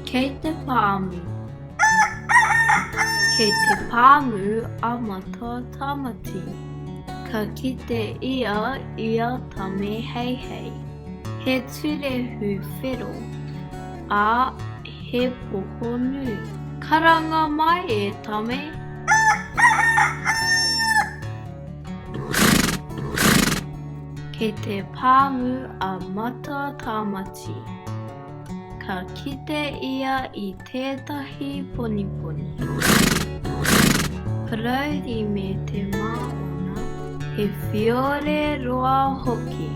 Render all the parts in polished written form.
Kei Te Pa Kei Te Pa a Matua Tamati. Ka kite ia tame hei hei. He ture hu whiro. A he poho nui. Karanga mai e tame. Kei te pāmu a Matua Tamati. Ka kite ia I tētahi poniponi. Parauri me te maona, he whiore roa hoki.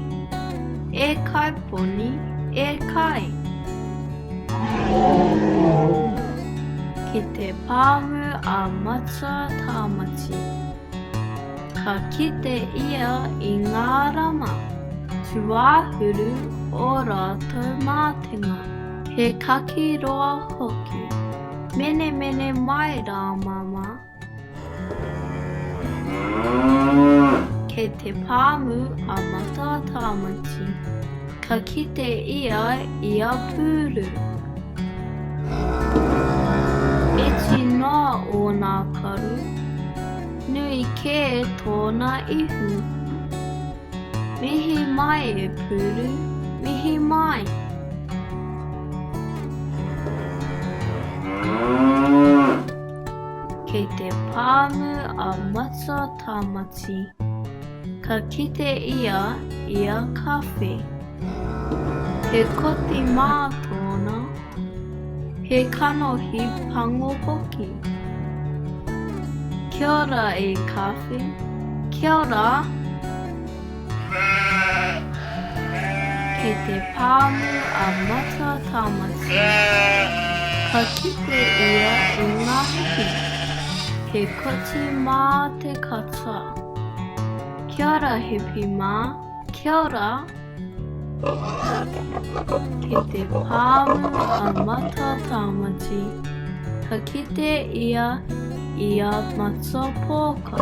E kai poni, e kai. Ki te pāmu a Matua Tamati. Ka kite ia I ngā rama. Tuahuru o rātou mātenga. He kaki roa hoki. Mene mene mai rā mama. Kei te pāmu a Matua Tamati. Ka kite ia I pūru. Eti noa o nā karu. Nui ke tōna ihu. Mihi mai e pūru, mihi mai. Kei te pāmu a Matua Tamati. Ka kite ia kawhe. He koti mā tōna. He kanohi pango hoki. Kia ora e kawhe. Kia ora. Kei te pāmu a Matua Tamati. Ka kite ia I ngā hiki. He koti mā te kata. Kia ora hipi mā. Kia ora. Kei te pāmu a Matua Tamati. Ka kite ia matua pōka.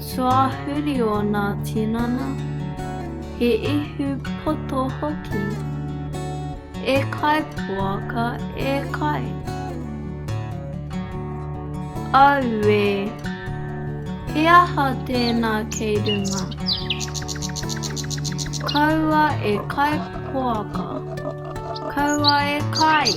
Tuahuri o nā tinana. He ihu poto hoki. E kai puaka e kai. Aue. He aha tēnā kei runga. Kaua e kai puaka. Kaua e kai.